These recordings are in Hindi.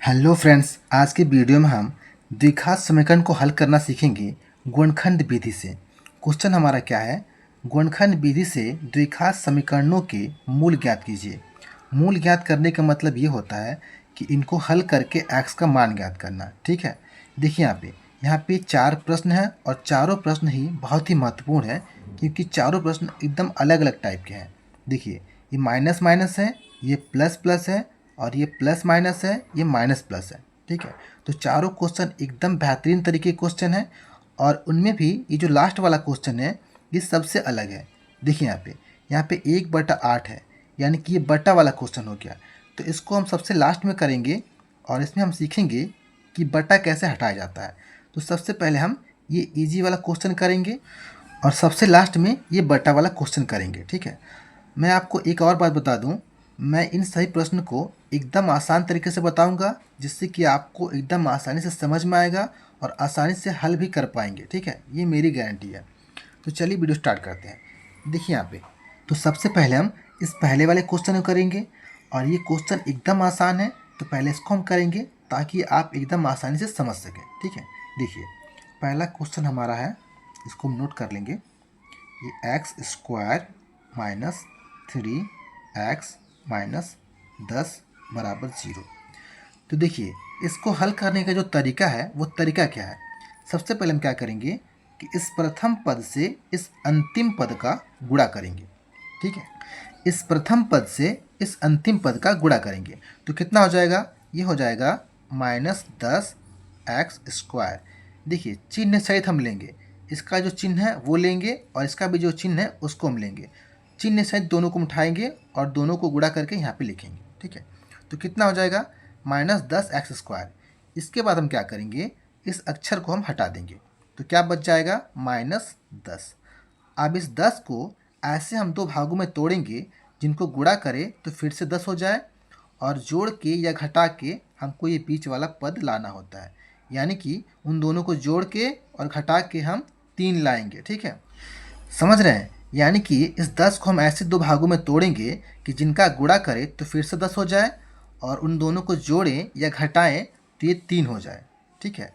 हेलो फ्रेंड्स, आज की वीडियो में हम द्विघात समीकरण को हल करना सीखेंगे गुणनखंड विधि से। क्वेश्चन हमारा क्या है? गुणनखंड विधि से द्विघात समीकरणों के मूल ज्ञात कीजिए। मूल ज्ञात करने का मतलब ये होता है कि इनको हल करके x का मान ज्ञात करना। ठीक है, देखिए यहाँ पे 4 प्रश्न हैं और चारों प्रश्न ही बहुत ही महत्वपूर्ण है क्योंकि चारों प्रश्न एकदम अलग अलग टाइप के हैं। देखिए, ये माइनस माइनस है, ये प्लस प्लस है और ये प्लस माइनस है, ये माइनस प्लस है। ठीक है, तो चारों क्वेश्चन एकदम बेहतरीन तरीके के क्वेश्चन है और उनमें भी ये जो लास्ट वाला क्वेश्चन है ये सबसे अलग है। देखिए यहाँ पे 1/8 है, यानी कि ये बटा वाला क्वेश्चन हो गया। तो इसको हम सबसे लास्ट में करेंगे और इसमें हम सीखेंगे कि बटा कैसे हटाया जाता है। तो सबसे पहले हम ये इजी वाला क्वेश्चन करेंगे और सबसे लास्ट में ये बटा वाला क्वेश्चन करेंगे। ठीक है, मैं आपको एक और बात बता दूं, मैं इन सभी प्रश्न को एकदम आसान तरीके से बताऊंगा जिससे कि आपको एकदम आसानी से समझ में आएगा और आसानी से हल भी कर पाएंगे। ठीक है, ये मेरी गारंटी है। तो चलिए वीडियो स्टार्ट करते हैं। देखिए यहाँ पे तो सबसे पहले हम इस पहले वाले क्वेश्चन को करेंगे और ये क्वेश्चन एकदम आसान है, तो पहले इसको हम करेंगे ताकि आप एकदम आसानी से समझ सकें। ठीक है, देखिए पहला क्वेश्चन हमारा है, इसको हम नोट कर लेंगे। ये x² माइनस 3x माइनस 10 बराबर 0। तो देखिए इसको हल करने का जो तरीका है वो तरीका क्या है? सबसे पहले हम क्या करेंगे कि इस प्रथम पद से इस अंतिम पद का गुणा करेंगे। ठीक है, इस प्रथम पद से इस अंतिम पद का गुणा करेंगे तो कितना हो जाएगा? ये हो जाएगा -10x²। देखिए चिन्ह सहित हम लेंगे, इसका जो चिन्ह है वो लेंगे और इसका भी जो चिन्ह है उसको हम लेंगे। चिन्ह सहित दोनों को उठाएंगे और दोनों को गुणा करके यहाँ पे लिखेंगे। ठीक है, तो कितना हो जाएगा? -10x²। इसके बाद हम क्या करेंगे, इस अक्षर को हम हटा देंगे तो क्या बच जाएगा? -10। अब इस 10 को ऐसे हम दो भागों में तोड़ेंगे जिनको गुणा करें तो फिर से 10 हो जाए और जोड़ के या घटा के हमको ये बीच वाला पद लाना होता है, यानी कि उन दोनों को जोड़ के और घटा के हम 3 लाएंगे। ठीक है, समझ रहे हैं? यानी कि इस 10 को हम ऐसे दो भागों में तोड़ेंगे कि जिनका गुणा करें तो फिर से 10 हो जाए और उन दोनों को जोड़ें या घटाएं तो ये 3 हो जाए। ठीक है,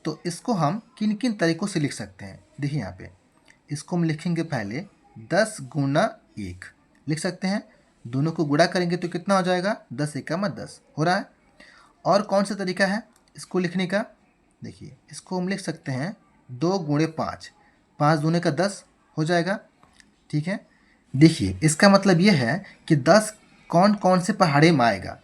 तो इसको हम किन किन तरीक़ों से लिख सकते हैं? देखिए यहाँ पे इसको हम लिखेंगे पहले 10 गुना 1 लिख सकते हैं। दोनों को गुणा करेंगे तो कितना हो जाएगा? 10 एकम 10 हो रहा है। और कौन सा तरीका है इसको लिखने का? देखिए इसको हम लिख सकते हैं 2 गुणे 5, 5 दूने का 10 हो जाएगा। ठीक है, देखिए इसका मतलब ये है कि 10 कौन कौन से पहाड़े में आएगा।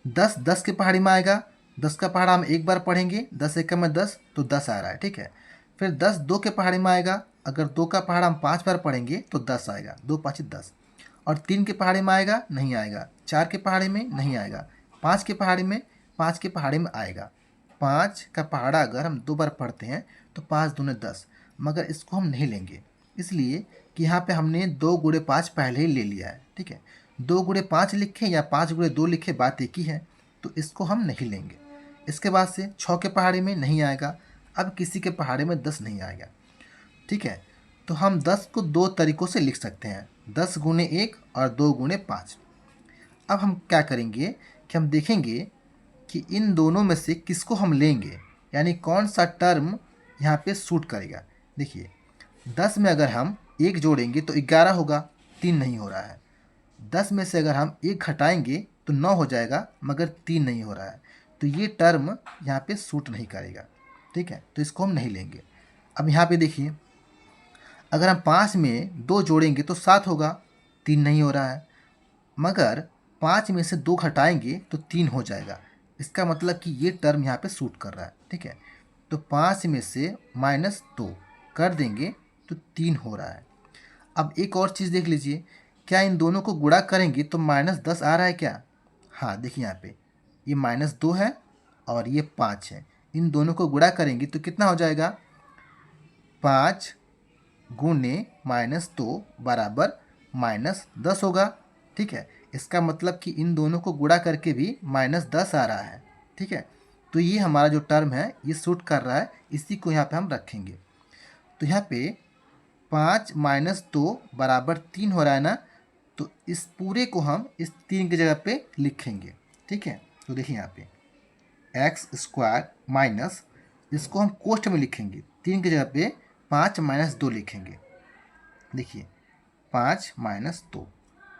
10 10 के पहाड़ी में आएगा। 10 का पहाड़ा हम एक बार पढ़ेंगे, 10 एकम 10 तो 10 आ रहा है। ठीक है, फिर 10 2 के पहाड़ी में आएगा। अगर 2 का पहाड़ा हम 5 बार पढ़ेंगे तो 10 आएगा, 2 5 10। और 3 के पहाड़े में आएगा? नहीं आएगा। 4 के पहाड़े में नहीं आएगा। 5 के पहाड़े में? 5 के पहाड़े में आएगा। 5 का पहाड़ा अगर हम 2 बार पढ़ते हैं तो 5 दूने 10, मगर इसको हम नहीं लेंगे इसलिए कि यहाँ पे हमने 2 गुणे 5 पहले ही ले लिया है। ठीक है, 2 गुणे 5 लिखे या 5 गुणे 2 लिखे, बात एक ही है, तो इसको हम नहीं लेंगे। इसके बाद से 6 के पहाड़े में नहीं आएगा। अब किसी के पहाड़े में 10 नहीं आएगा। ठीक है, तो हम 10 को दो तरीक़ों से लिख सकते हैं, 10 गुणे 1 और 2 गुणे 5। अब हम क्या करेंगे कि हम देखेंगे कि इन दोनों में से किसको हम लेंगे, यानी कौन सा टर्म यहाँ पे सूट करेगा। देखिए 10 में अगर हम 1 जोड़ेंगे तो 11 होगा, 3 नहीं हो रहा है। 10 में से अगर हम 1 घटाएंगे तो 9 हो जाएगा, मगर 3 नहीं हो रहा है, तो ये टर्म यहाँ पे सूट नहीं करेगा। ठीक है, तो इसको हम नहीं लेंगे। अब यहाँ पे देखिए अगर हम 5 में 2 जोड़ेंगे तो 7 होगा, 3 नहीं हो रहा है, मगर 5 में से 2 घटाएंगे तो 3 हो जाएगा। इसका मतलब कि ये टर्म यहाँ पे सूट कर रहा है। ठीक है, तो 5 में से -2 कर देंगे तो 3 हो रहा है। अब एक और चीज़ देख लीजिए, क्या इन दोनों को गुणा करेंगे तो -10 आ रहा है क्या? हाँ, देखिए यहाँ पे ये -2 है और ये 5 है। इन दोनों को गुणा करेंगे तो कितना हो जाएगा? 5 गुणे -2 बराबर -10 होगा। ठीक है, इसका मतलब कि इन दोनों को गुणा करके भी -10 आ रहा है। ठीक है, तो ये हमारा जो टर्म है ये सूट कर रहा है, इसी को यहाँ पे हम रखेंगे। तो यहाँ पे 5 - 2 बराबर 3 हो रहा है ना, तो इस पूरे को हम इस 3 की जगह पे लिखेंगे। ठीक है, तो देखिए यहाँ पे एक्स स्क्वायर माइनस, इसको हम कोष्ठ में लिखेंगे, 3 की जगह पे 5 माइनस 2 लिखेंगे। देखिए 5 माइनस 2,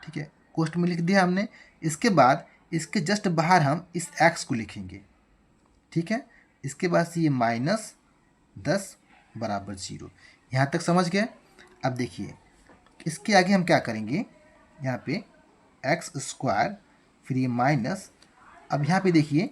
ठीक है, कोष्ठ में लिख दिया हमने। इसके बाद इसके जस्ट बाहर हम इस एक्स को लिखेंगे, ठीक है। इसके बाद से ये माइनस 10 बराबर 0। यहाँ तक समझ गए। अब देखिए इसके आगे हम क्या करेंगे, यहाँ पे एक्स स्क्वायर, फिर ये माइनस। अब यहाँ पे देखिए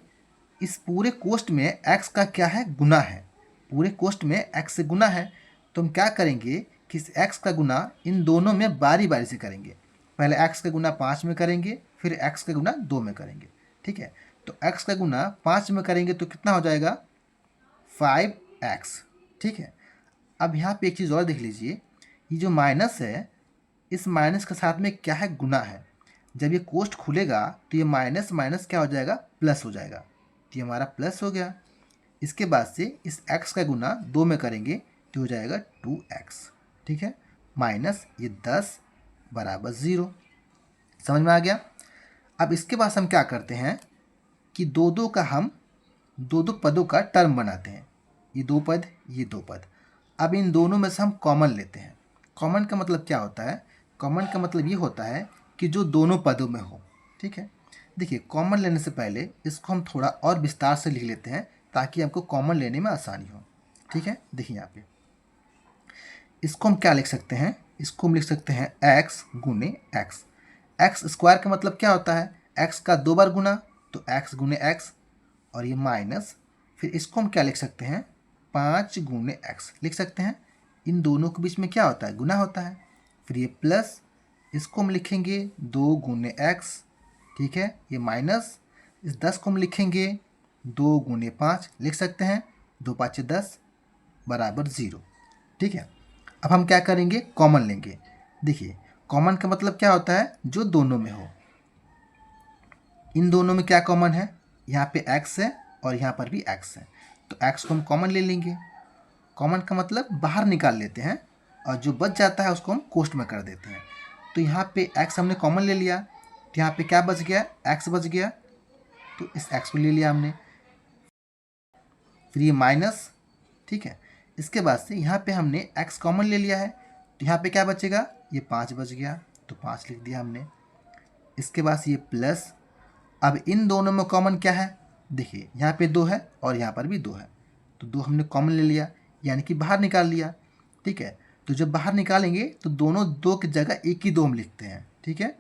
इस पूरे कोष्ठ में एक्स का क्या है, गुना है। पूरे कोष्ठ में एक्स से गुना है, तो हम क्या करेंगे कि इस एक्स का गुना इन दोनों में बारी बारी से करेंगे। पहले एक्स का गुना 5 में करेंगे, फिर एक्स का गुना 2 में करेंगे, ठीक है। तो एक्स का गुना 5 में करेंगे तो कितना हो जाएगा, 5x, ठीक है। अब यहाँ पे एक चीज़ और देख लीजिए, ये जो माइनस है, इस माइनस के साथ में क्या है, गुना है। जब ये कोष्ठ खुलेगा तो ये माइनस माइनस क्या हो जाएगा, प्लस हो जाएगा। तो ये हमारा प्लस हो गया। इसके बाद से इस x का गुना 2 में करेंगे तो हो जाएगा 2x, ठीक है, माइनस ये 10 बराबर 0। समझ में आ गया। अब इसके बाद हम क्या करते हैं कि दो दो पदों का टर्म बनाते हैं। ये 2 पद, ये 2 पद। अब इन दोनों में से हम कॉमन लेते हैं। कॉमन का मतलब क्या होता है, कॉमन का मतलब ये होता है कि जो दोनों पदों में हो, ठीक है। देखिए कॉमन लेने से पहले इसको हम थोड़ा और विस्तार से लिख लेते हैं ताकि हमको कॉमन लेने में आसानी हो, ठीक है। देखिए यहाँ पे इसको हम क्या लिख सकते हैं, इसको हम लिख सकते हैं x गुने एक्स। एक्स स्क्वायर का मतलब क्या होता है, x का 2 बार गुना, तो x गुने एक्स, और ये माइनस, फिर इसको हम क्या लिख सकते हैं, 5 गुने एक्स लिख सकते हैं। इन दोनों के बीच में क्या होता है, गुना होता है। फिर ये प्लस, इसको हम लिखेंगे 2 गुने एक्स, ठीक है। ये माइनस, इस 10 को हम लिखेंगे 2 गुने 5 लिख सकते हैं, 2 5 10 बराबर 0, ठीक है। अब हम क्या करेंगे, कॉमन लेंगे। देखिए कॉमन का मतलब क्या होता है, जो दोनों में हो। इन दोनों में क्या कॉमन है, यहाँ पे x है और यहाँ पर भी x है, तो x को हम कॉमन ले लेंगे। कॉमन का मतलब बाहर निकाल लेते हैं और जो बच जाता है उसको हम कोष्ठ में कर देते हैं। तो यहाँ पे x हमने कॉमन ले लिया, तो यहाँ पे क्या बच गया, x बच गया, तो इस x को ले लिया हमने। फिर ये माइनस, ठीक है। इसके बाद से यहाँ पे हमने x कॉमन ले लिया है, तो यहाँ पे क्या बचेगा, ये 5 बच गया, तो 5 लिख दिया हमने। इसके बाद से ये प्लस। अब इन दोनों में कॉमन क्या है, देखिए यहाँ पे 2 है और यहाँ पर भी 2 है, तो 2 हमने कॉमन ले लिया, यानी कि बाहर निकाल लिया, ठीक है। तो जब बाहर निकालेंगे तो दोनों 2 की जगह एक ही 2 हम लिखते हैं, ठीक है।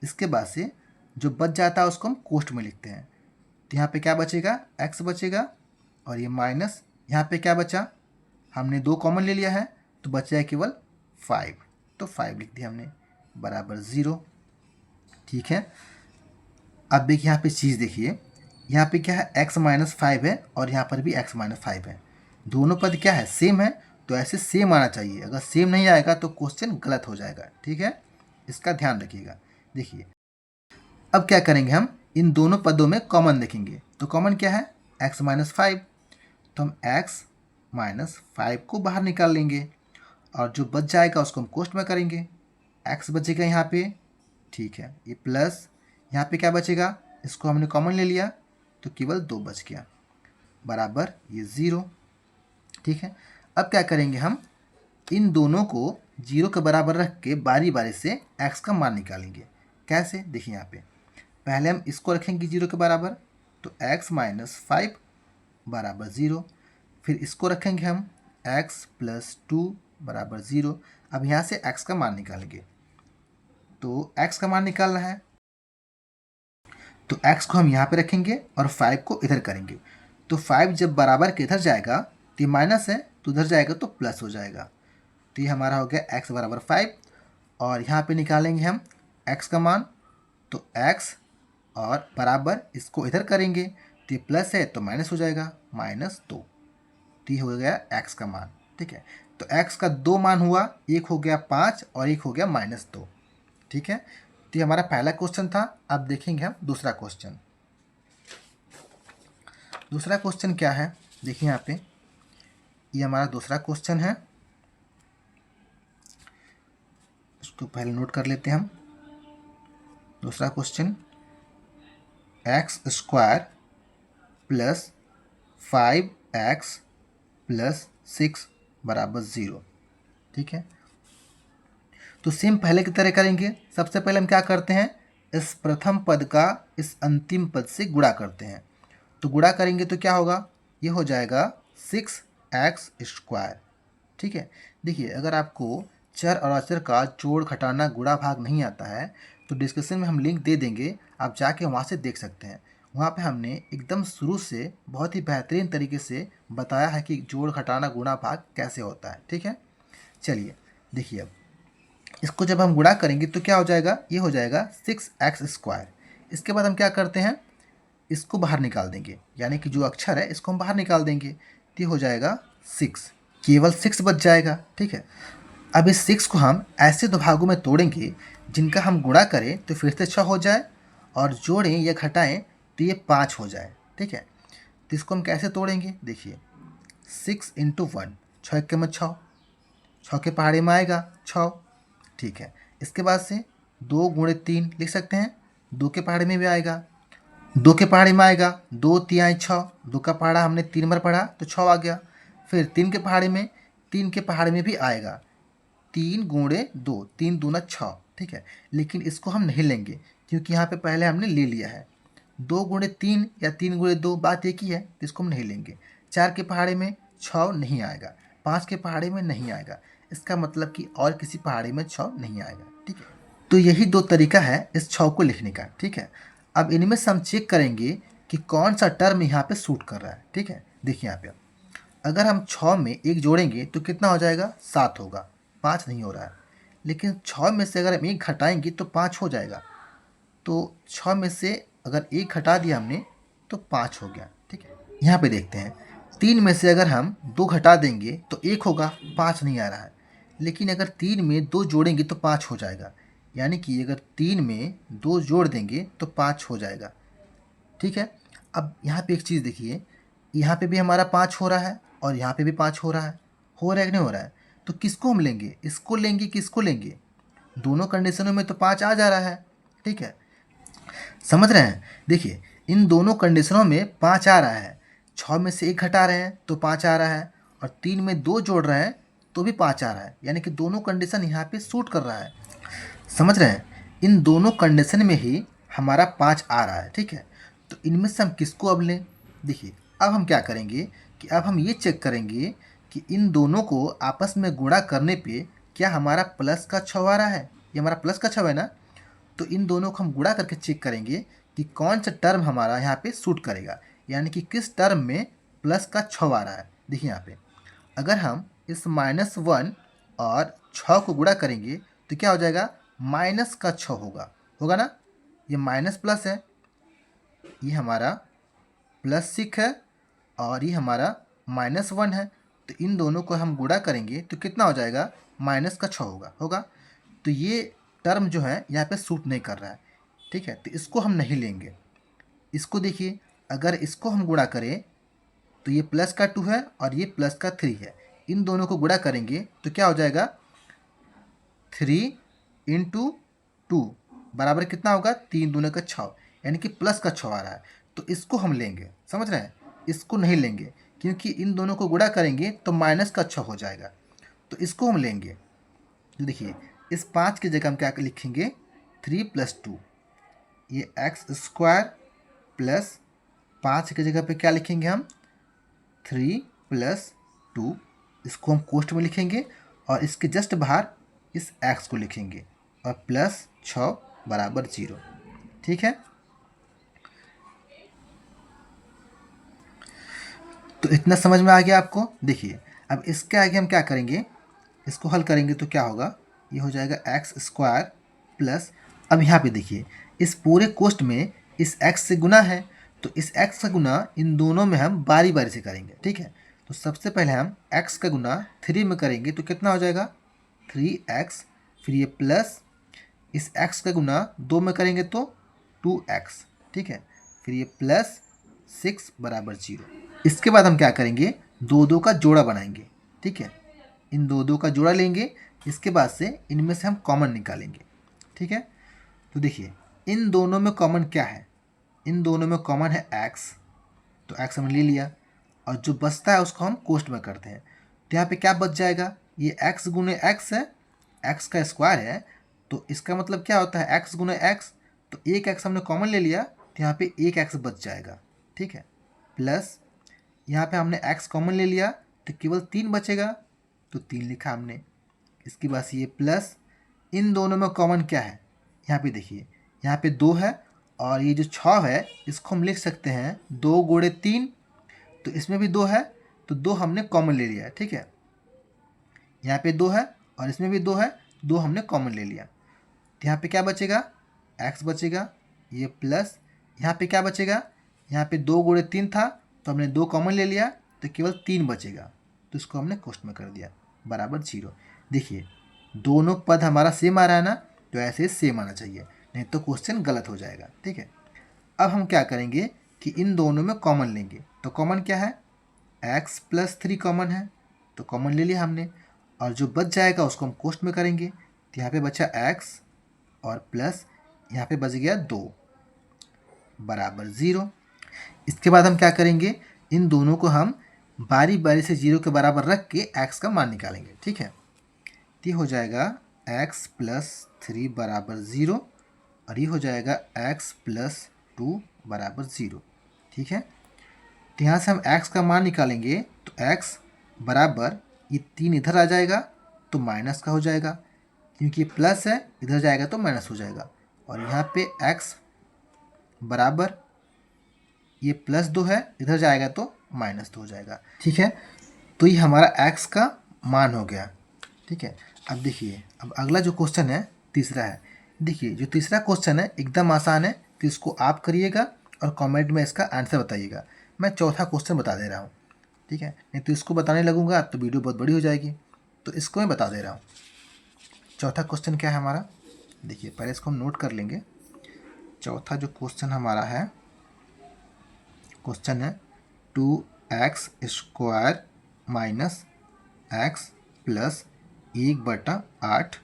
इसके बाद से जो बच जाता है उसको हम कोष्ठ में लिखते हैं। तो यहाँ पे क्या बचेगा, x बचेगा, और ये माइनस, यहाँ पे क्या बचा, हमने 2 कॉमन ले लिया है तो बचा है केवल 5, तो 5 लिख दिया हमने, बराबर 0, ठीक है। अब देखिए यहाँ पे चीज़ देखिए, यहाँ पे क्या है, x माइनस 5 है और यहाँ पर भी x माइनस 5 है। दोनों पद क्या है, सेम है, तो ऐसे सेम आना चाहिए। अगर सेम नहीं आएगा तो क्वेश्चन गलत हो जाएगा, ठीक है, इसका ध्यान रखिएगा। देखिए अब क्या करेंगे, हम इन दोनों पदों में कॉमन देखेंगे। तो कॉमन क्या है, x माइनस 5, तो हम x माइनस 5 को बाहर निकाल लेंगे और जो बच जाएगा उसको हम कोष्ठ में करेंगे। x बचेगा यहाँ पे, ठीक है, ये प्लस, यहाँ पे क्या बचेगा, इसको हमने कॉमन ले लिया तो केवल 2 बच गया, बराबर ये 0, ठीक है। अब क्या करेंगे, हम इन दोनों को 0 के बराबर रख के बारी बारी से x का मान निकालेंगे। कैसे, देखिए यहाँ पे पहले हम इसको रखेंगे 0 के बराबर, तो x माइनस 5 बराबर 0। फिर इसको रखेंगे हम x प्लस 2 बराबर 0। अब यहाँ से x का मान निकालेंगे, तो x का मान निकालना है, तो x को हम यहाँ पे रखेंगे और 5 को इधर करेंगे। तो 5 जब बराबर के इधर जाएगा तो ये माइनस है, तो उधर जाएगा तो प्लस हो जाएगा। तो ये हमारा हो गया x बराबर 5, और यहाँ पे निकालेंगे हम x का मान, तो x और बराबर इसको इधर करेंगे तो ये प्लस है तो माइनस हो जाएगा, -2। तो ये हो गया x का मान, ठीक है। तो x का 2 मान हुआ, एक हो गया 5 और एक हो गया -2, ठीक है। तो ये हमारा पहला क्वेश्चन था। अब देखेंगे हम दूसरा क्वेश्चन। दूसरा क्वेश्चन क्या है, देखिए यहाँ पे ये हमारा दूसरा क्वेश्चन है, इसको पहले नोट कर लेते हैं हम। दूसरा question, x square plus 5x plus 6 बराबर 0। ठीक है, तो सेम पहले की तरह करेंगे। सबसे पहले हम क्या करते हैं, इस प्रथम पद का इस अंतिम पद से गुणा करते हैं। तो गुणा करेंगे तो क्या होगा, ये हो जाएगा 6x²। ठीक है, देखिए अगर आपको चर और अचर का जोड़ घटाना गुणा भाग नहीं आता है तो डिस्क्रिप्शन में हम लिंक दे देंगे, आप जाके वहाँ से देख सकते हैं। वहाँ पे हमने एकदम शुरू से बहुत ही बेहतरीन तरीके से बताया है कि जोड़ घटाना गुणा भाग कैसे होता है। ठीक है, चलिए देखिए अब इसको जब हम गुणा करेंगे तो क्या हो जाएगा, ये हो जाएगा 6x²। इसके बाद हम क्या करते हैं, इसको बाहर निकाल देंगे, यानी कि जो अक्षर है इसको हम बाहर निकाल देंगे तो ये हो जाएगा 6, केवल 6 बच जाएगा। ठीक है, अब इस 6 को हम ऐसे दो भागों में तोड़ेंगे जिनका हम गुणा करें तो फिर से 6 हो जाए और जोड़ें या घटाएं तो ये 5 हो जाए। ठीक है, तो इसको हम कैसे तोड़ेंगे, देखिए 6 × 1, 6 के में 6, 6 के पहाड़े में आएगा 6। ठीक है, इसके बाद से 2 × 3 लिख सकते हैं, 2 के पहाड़े में भी आएगा, 2 के पहाड़े में आएगा 2 3 6, 2 का पहाड़ा हमने 3 बार पढ़ा तो 6 आ गया। फिर 3 के पहाड़े में, 3 के पहाड़े में भी आएगा 3 × 2, 3 दूना 6। ठीक है, लेकिन इसको हम नहीं लेंगे क्योंकि यहाँ पे पहले हमने ले लिया है। 2 × 3 या 3 × 2 बात एक ही है, तो इसको हम नहीं लेंगे। 4 के पहाड़े में 6 नहीं आएगा, 5 के पहाड़े में नहीं आएगा, इसका मतलब कि और किसी पहाड़े में 6 नहीं आएगा। ठीक है, तो यही दो तरीका है इस 6 को लिखने का। ठीक है, अब इनमें से हम चेक करेंगे कि कौन सा टर्म यहाँ पे सूट कर रहा है। ठीक है, देखिए यहाँ पे अगर हम 6 में 1 जोड़ेंगे तो कितना हो जाएगा, 7 होगा, 5 नहीं हो रहा है। लेकिन 6 में से अगर हम 1 घटाएंगे तो 5 हो जाएगा। तो 6 में से अगर 1 घटा दिया हमने तो 5 हो गया। ठीक है, यहाँ पे देखते हैं 3 में से अगर हम 2 घटा देंगे तो 1 होगा, 5 नहीं आ रहा है। लेकिन अगर 3 में 2 जोड़ेंगे तो 5 हो जाएगा, यानी कि अगर 3 में 2 जोड़ देंगे तो 5 हो जाएगा। ठीक है, अब यहाँ पे एक चीज़ देखिए, यहाँ पे भी हमारा 5 हो रहा है और यहाँ पे भी 5 हो रहा है। हो रहा है कि नहीं हो रहा है, तो किसको हम लेंगे, इसको लेंगे किसको लेंगे, दोनों कंडीशनों में तो 5 आ जा रहा है। ठीक है, समझ रहे हैं, देखिए इन दोनों कंडीशनों में 5 आ रहा है, 6 में से 1 घटा रहे हैं तो 5 आ रहा है और 3 में 2 जोड़ रहे हैं तो भी 5 आ रहा है, यानी कि दोनों कंडीशन यहाँ पे सूट कर रहा है। समझ रहे हैं, इन दोनों कंडीशन में ही हमारा 5 आ रहा है। ठीक है, तो इनमें से हम किसको अब लें, देखिए अब हम क्या करेंगे कि अब हम ये चेक करेंगे कि इन दोनों को आपस में गुणा करने पे क्या हमारा प्लस का 6 आ रहा है, ये हमारा प्लस का 6 है ना। तो इन दोनों को हम गुणा करके चेक करेंगे कि कौन सा टर्म हमारा यहाँ पे सूट करेगा, यानी कि किस टर्म में प्लस का 6 आ रहा है। देखिए यहाँ पे अगर हम इस -1 और 6 को गुणा करेंगे तो क्या हो जाएगा, माइनस का 6 होगा, होगा ना। ये माइनस प्लस है, ये हमारा +6 है और ये हमारा -1 है। तो इन दोनों को हम गुणा करेंगे तो कितना हो जाएगा, माइनस का 6 होगा। तो ये टर्म जो है यहाँ पे सूट नहीं कर रहा है। ठीक है, तो इसको हम नहीं लेंगे। इसको देखिए, अगर इसको हम गुणा करें तो ये प्लस का 2 है और ये प्लस का 3 है, इन दोनों को गुणा करेंगे तो क्या हो जाएगा, 3 × 2 बराबर कितना होगा, 3 दूने का 6, यानी कि प्लस का 6 आ रहा है। तो इसको हम लेंगे, समझ रहे हैं, इसको नहीं लेंगे क्योंकि इन दोनों को गुणा करेंगे तो माइनस का 6 हो जाएगा, तो इसको हम लेंगे। तो देखिए इस 5 की जगह हम क्या लिखेंगे, 3 + 2, ये x² प्लस 5 की जगह पे क्या लिखेंगे हम, 3 + 2, इसको हम कोष्ठ में लिखेंगे और इसके जस्ट बाहर इस x को लिखेंगे और +6 बराबर 0। ठीक है, तो इतना समझ में आ गया आपको। देखिए अब इसके आगे हम क्या करेंगे, इसको हल करेंगे तो क्या होगा, ये हो जाएगा x² प्लस, अब यहाँ पे देखिए इस पूरे कोष्ठ में इस x से गुना है, तो इस x का गुना इन दोनों में हम बारी बारी से करेंगे। ठीक है, तो सबसे पहले हम x का गुना 3 में करेंगे तो कितना हो जाएगा, 3x, फिर ये प्लस इस x का गुना 2 में करेंगे तो 2x। ठीक है, फिर ये +6 बराबर 0। इसके बाद हम क्या करेंगे, 2 का जोड़ा बनाएंगे। ठीक है, इन 2 का जोड़ा लेंगे, इसके बाद से इनमें से हम कॉमन निकालेंगे। ठीक है, तो देखिए इन दोनों में कॉमन क्या है, इन दोनों में कॉमन है x, तो x हमने ले लिया, और जो बचता है उसको हम कोष्ट में करते हैं। तो यहाँ पे क्या बच जाएगा, ये x गुने x है, x का स्क्वायर है, तो इसका मतलब क्या होता है x गुने x, तो एक x हमने कॉमन ले लिया, तो यहाँ पे एक x बच जाएगा, ठीक है। प्लस यहाँ पे हमने x कॉमन ले लिया तो केवल 3 बचेगा, तो 3 लिखा हमने। इसके बाद ये प्लस, इन दोनों में कॉमन क्या है, यहाँ पे देखिए, यहाँ पे 2 है, और ये जो 6 है इसको हम लिख सकते हैं 2 गुणे 3, तो इसमें भी 2 है, तो 2 हमने कॉमन ले लिया है, ठीक है। यहाँ पे 2 है और इसमें भी 2 है, 2 हमने कॉमन ले लिया, तो यहाँ पे क्या बचेगा, x बचेगा, ये प्लस यहाँ पे क्या बचेगा, यहाँ पे 2 गुणे 3 था, तो हमने 2 कॉमन ले लिया, तो केवल 3 बचेगा, तो इसको हमने कोष्ट में कर दिया, बराबर 0। देखिए दोनों पद हमारा सेम आ रहा है ना, तो ऐसे सेम आना चाहिए, नहीं तो क्वेश्चन गलत हो जाएगा, ठीक है। अब हम क्या करेंगे कि इन दोनों में कॉमन लेंगे, तो कॉमन क्या है, x + 3 कॉमन है, तो कॉमन ले लिया हमने, और जो बच जाएगा उसको हम कोष्ट में करेंगे, तो यहाँ पे बचा x और प्लस यहाँ पे बच गया 2 बराबर 0। इसके बाद हम क्या करेंगे, इन दोनों को हम बारी बारी से 0 के बराबर रख के x का मान निकालेंगे, ठीक है। तो ये हो जाएगा x + 3 बराबर 0, और ये हो जाएगा x + 2 बराबर 0, ठीक है। तो यहाँ से हम x का मान निकालेंगे, तो x बराबर ये 3 इधर आ जाएगा तो माइनस का हो जाएगा, क्योंकि प्लस है, इधर जाएगा तो माइनस हो जाएगा, और यहाँ पे x बराबर ये +2 है, इधर जाएगा तो -2 हो जाएगा, ठीक है। तो ये हमारा x का मान हो गया, ठीक है। अब देखिए, अब अगला जो क्वेश्चन है तीसरा है। देखिए जो तीसरा क्वेश्चन है एकदम आसान है, तो इसको आप करिएगा और कमेंट में इसका आंसर बताइएगा। मैं चौथा क्वेश्चन बता दे रहा हूँ, ठीक है, नहीं तो इसको बताने लगूंगा तो वीडियो बहुत बड़ी हो जाएगी, तो इसको मैं बता दे रहा हूँ। चौथा क्वेश्चन क्या है हमारा, देखिए पहले इसको हम नोट कर लेंगे। चौथा जो क्वेश्चन हमारा है, क्वेश्चन है 2x² - x + 1/8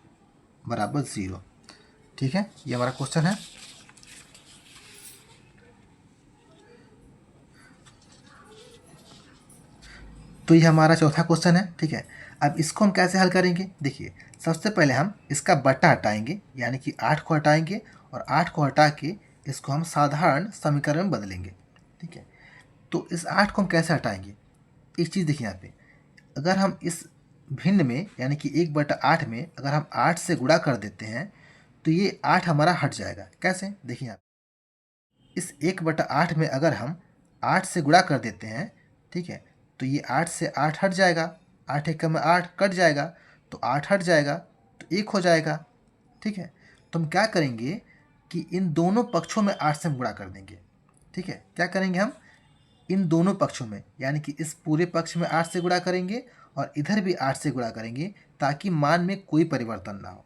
बराबर 0, ठीक है, ये हमारा क्वेश्चन है। तो ये हमारा चौथा क्वेश्चन है, ठीक है। अब इसको हम कैसे हल करेंगे, देखिए सबसे पहले हम इसका बट्टा हटाएंगे, यानी कि 8 को हटाएंगे, और 8 को हटा के इसको हम साधारण समीकरण में बदलेंगे, ठीक है। तो इस 8 को हम कैसे हटाएंगे, एक चीज़ देखिए यहाँ पे, अगर हम इस भिन्न में यानी कि 1/8 में अगर हम 8 से गुणा कर देते हैं, तो ये 8 हमारा हट जाएगा। कैसे, देखिए यहाँ इस 1/8 में अगर हम 8 से गुणा कर देते हैं, ठीक है, तो ये 8 से 8 हट जाएगा, 8 एकम में 8 कट जाएगा, तो 8 हट जाएगा, तो 1 हो जाएगा, ठीक है। तो हम क्या करेंगे कि इन दोनों पक्षों में 8 से हम गुणा कर देंगे, ठीक है। क्या करेंगे हम, इन दोनों पक्षों में, यानी कि इस पूरे पक्ष में 8 से गुणा करेंगे और इधर भी 8 से गुणा करेंगे, ताकि मान में कोई परिवर्तन ना हो,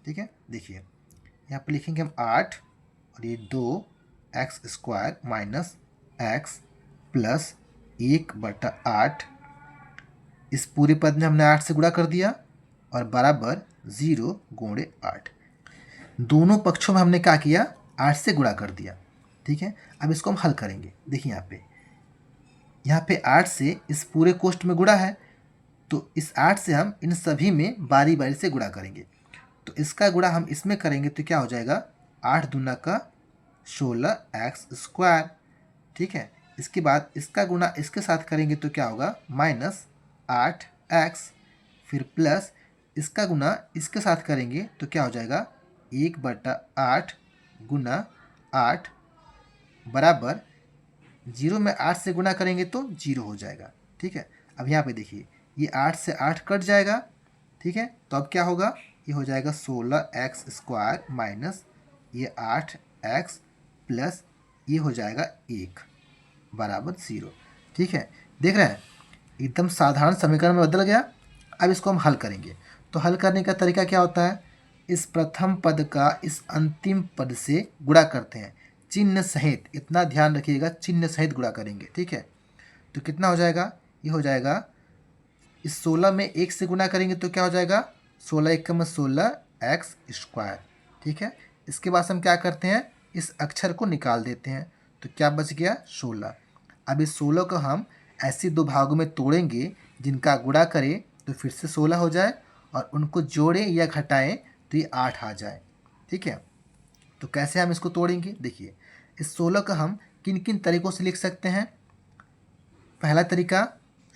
ठीक है। देखिए यहाँ पर लिखेंगे हम 8 और ये 2x² - x + 1/8, इस पूरे पद में हमने 8 से गुणा कर दिया, और बराबर 0 गुणे 8, दोनों पक्षों में हमने क्या किया, 8 से गुणा कर दिया, ठीक है। अब इसको हम हल करेंगे। देखिए यहाँ पे 8 से इस पूरे कोष्ठ में गुणा है, तो इस 8 से हम इन सभी में बारी बारी से गुणा करेंगे, तो इसका गुणा हम इसमें करेंगे तो क्या हो जाएगा, 8 दूना का 16x², ठीक है। इसके बाद इसका गुणा इसके साथ करेंगे तो क्या होगा, -8x, फिर प्लस इसका गुणा इसके साथ करेंगे तो क्या हो जाएगा, 1/8 गुना 8 बराबर 0 में 8 से गुणा करेंगे तो 0 हो जाएगा, ठीक है। अब यहाँ पे देखिए ये 8 से 8 कट जाएगा, ठीक है, तो अब क्या होगा, ये हो जाएगा 16x² माइनस ये 8x प्लस ये हो जाएगा 1 बराबर 0, ठीक है। देख रहे हैं एकदम साधारण समीकरण में बदल गया। अब इसको हम हल करेंगे, तो हल करने का तरीका क्या होता है, इस प्रथम पद का इस अंतिम पद से गुणा करते हैं, चिन्ह सहित, इतना ध्यान रखिएगा, चिन्ह सहित गुणा करेंगे, ठीक है। तो कितना हो जाएगा, ये हो जाएगा, इस 16 में 1 से गुणा करेंगे तो क्या हो जाएगा, 16 × 16x², ठीक है। इसके बाद हम क्या करते हैं, इस अक्षर को निकाल देते हैं, तो क्या बच गया 16। अब इस 16 को हम ऐसे दो भागों में तोड़ेंगे जिनका गुणा करें तो फिर से 16 हो जाए और उनको जोड़ें या घटाएं तो ये 8 आ जाए। ठीक है, तो कैसे हम इसको तोड़ेंगे? देखिए, इस 16 का हम किन किन तरीक़ों से लिख सकते हैं। पहला तरीका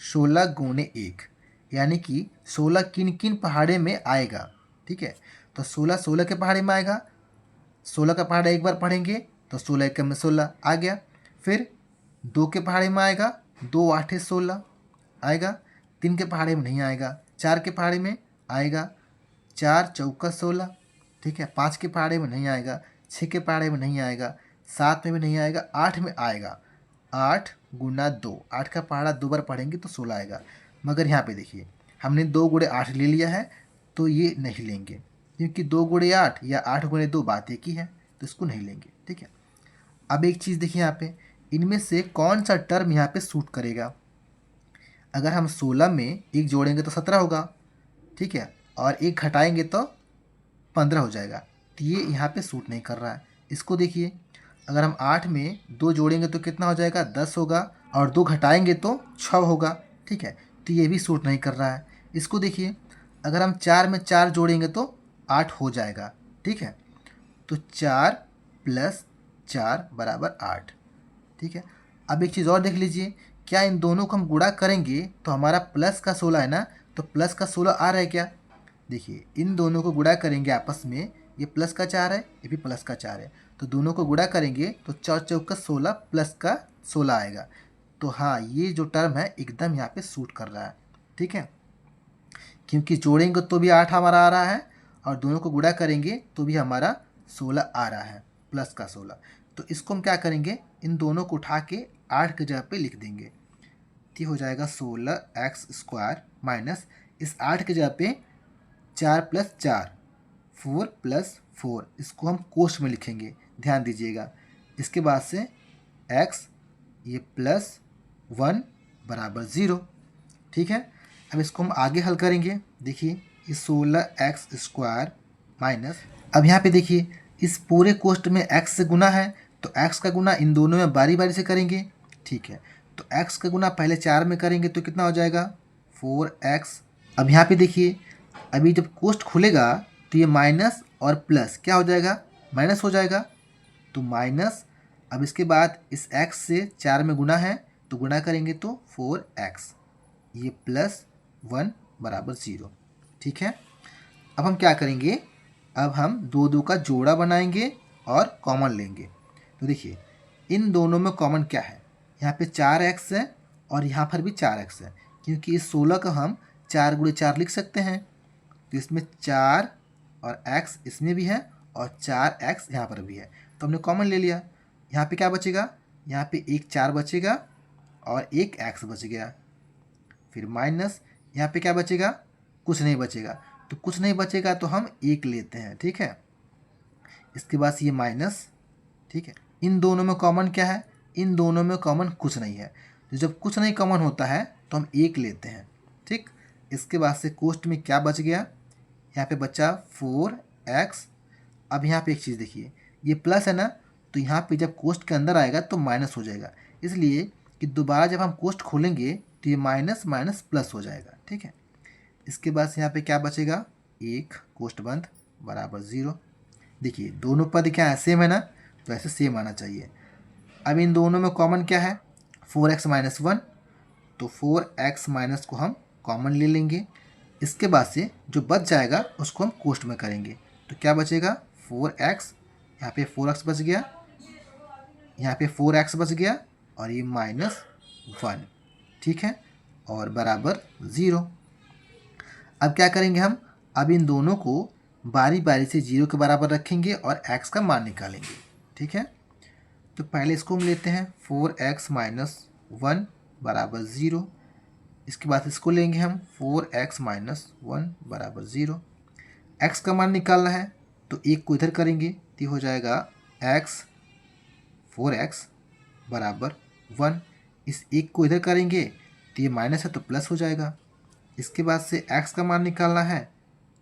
16 गुणे 1, यानी कि 16 किन किन पहाड़े में आएगा। ठीक है, तो 16 16 के पहाड़े में आएगा। 16 का पहाड़ा एक बार पढ़ेंगे तो 16 एक में 16 आ गया। फिर 2 के पहाड़े में आएगा, 2 8 16 आएगा। 3 के पहाड़े में नहीं आएगा। 4 के पहाड़े में आएगा, 4 चौका 16। ठीक है, 5 के पहाड़े में नहीं आएगा, 6 के पहाड़े में नहीं आएगा, 7 में भी नहीं आएगा, 8 में आएगा। 8 गुना 2, 8 का पहाड़ा 2 बार पढ़ेंगे तो 16 आएगा। मगर यहाँ पे देखिए, हमने 2 गुणे 8 ले लिया है तो ये नहीं लेंगे, क्योंकि 2 गुणे 8 या 8 गुणे 2 बात एक ही है, तो इसको नहीं लेंगे। ठीक है, अब एक चीज़ देखिए यहाँ पे, इनमें से कौन सा टर्म यहाँ पे सूट करेगा। अगर हम 16 में 1 जोड़ेंगे तो 17 होगा। ठीक है, और 1 घटाएंगे तो 15 हो जाएगा, तो ये यहाँ पे सूट नहीं कर रहा है। इसको देखिए, अगर हम 8 में 2 जोड़ेंगे तो कितना हो जाएगा, 10 होगा, और 2 घटाएंगे तो 6 होगा। ठीक है, तो ये भी सूट नहीं कर रहा है। इसको देखिए, अगर हम 4 में 4 जोड़ेंगे तो 8 हो जाएगा। ठीक है, तो 4 + 4 = 8। ठीक है, अब एक चीज़ और देख लीजिए, क्या इन दोनों को हम गुणा करेंगे तो हमारा प्लस का 16 है ना, तो प्लस का 16 आ रहा है क्या? देखिए, इन दोनों को गुणा करेंगे आपस में, ये प्लस का 4 है, ये भी प्लस का 4 है, तो दोनों को गुणा करेंगे तो 4 चौका 16 प्लस का 16 आएगा। तो हाँ, ये जो टर्म है एकदम यहाँ पे सूट कर रहा है। ठीक है, क्योंकि जोड़ेंगे तो भी 8 हमारा आ रहा है और दोनों को गुणा करेंगे तो भी हमारा 16 आ रहा है, प्लस का 16। तो इसको हम क्या करेंगे, इन दोनों को उठा के 8 की जगह पे लिख देंगे। तो हो जाएगा 16x² माइनस इस 8 की जगह पे 4 + 4 4 + 4, इसको हम कोष्ठ में लिखेंगे, ध्यान दीजिएगा। इसके बाद से x ये +1 = 0। ठीक है, अब इसको हम आगे हल करेंगे। देखिए, ये 16x² माइनस, अब यहाँ पे देखिए इस पूरे कोष्ठ में x से गुना है, तो x का गुना इन दोनों में बारी बारी से करेंगे। ठीक है, तो x का गुना पहले 4 में करेंगे तो कितना हो जाएगा, 4x। अब यहाँ पे देखिए, अभी जब कोष्ठ खुलेगा तो ये माइनस और प्लस क्या हो जाएगा, माइनस हो जाएगा, तो माइनस। अब इसके बाद इस x से 4 में गुना है तो गुना करेंगे तो 4x, ये +1 = 0। ठीक है, अब हम क्या करेंगे, अब हम 2 2 का जोड़ा बनाएंगे और कॉमन लेंगे। तो देखिए, इन दोनों में कॉमन क्या है, यहाँ पे 4x है और यहाँ पर भी 4x है, क्योंकि इस 16 का हम 4 × 4 लिख सकते हैं। तो इसमें 4 और x इसमें भी है और 4x यहाँ पर भी है, तो हमने कॉमन ले लिया। यहाँ पे क्या बचेगा, यहाँ पे एक 4 बचेगा और एक x बच गया। फिर माइनस, यहाँ पे क्या बचेगा, कुछ नहीं बचेगा, तो कुछ नहीं बचेगा तो हम 1 लेते हैं। ठीक है, इसके बाद ये माइनस। ठीक है, इन दोनों में कॉमन क्या है, इन दोनों में कॉमन कुछ नहीं है, तो जब कुछ नहीं कॉमन होता है तो हम 1 लेते हैं। ठीक, इसके बाद से कोष्ठ में क्या बच गया, यहाँ पे बचा 4x। अब यहाँ पे एक चीज़ देखिए, ये प्लस है ना, तो यहाँ पे जब कोष्ठ के अंदर आएगा तो माइनस हो जाएगा, इसलिए कि दोबारा जब हम कोष्ठ खोलेंगे तो ये माइनस माइनस प्लस हो जाएगा। ठीक है, इसके बाद से यहाँ पे क्या बचेगा, 1 कोष्ठ बंद = 0। देखिए, दोनों पद क्या है, सेम है ना, तो ऐसे सेम आना चाहिए। अब इन दोनों में कॉमन क्या है, 4x - 1, तो 4x- को हम कॉमन ले लेंगे। इसके बाद से जो बच जाएगा उसको हम कोष्ठ में करेंगे, तो क्या बचेगा, 4x, यहाँ पे 4x बच गया, यहाँ पे 4x बच गया और ये -1। ठीक है, और बराबर 0। अब क्या करेंगे हम, अब इन दोनों को बारी बारी से 0 के बराबर रखेंगे और x का मान निकालेंगे। ठीक है, तो पहले इसको हम लेते हैं, 4x - 1 = 0। इसके बाद इसको लेंगे हम, 4x - 1 = 0। x का मान निकालना है तो 1 को इधर करेंगे तो हो जाएगा x 4x = 1। इस 1 को इधर करेंगे तो ये माइनस है तो प्लस हो जाएगा। इसके बाद से x का मान निकालना है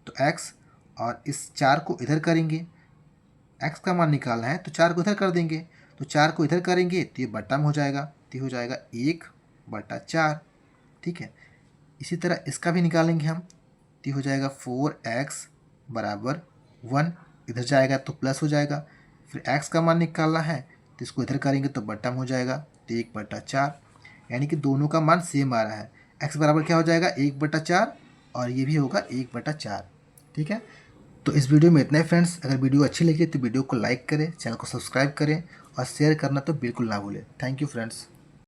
तो x, और इस 4 को इधर करेंगे, x का मान निकालना है तो 4 को इधर कर देंगे, तो 4 को इधर करेंगे तो ये बट्टा में हो जाएगा। तो हो जाएगा 1/4। ठीक है, इसी तरह इसका भी निकालेंगे हम, तो हो जाएगा 4x बराबर 1, इधर जाएगा तो प्लस हो जाएगा। फिर x का मान निकालना है तो इसको इधर करेंगे तो बट्टा में हो जाएगा, तो 1/4, यानी कि दोनों का मान सेम आ रहा है। x बराबर क्या हो जाएगा 1/4 और ये भी होगा 1/4। ठीक है, तो इस वीडियो में इतना ही फ्रेंड्स। अगर वीडियो अच्छी लगी तो वीडियो को लाइक करें, चैनल को सब्सक्राइब करें और शेयर करना तो बिल्कुल ना भूलें। Thank you friends.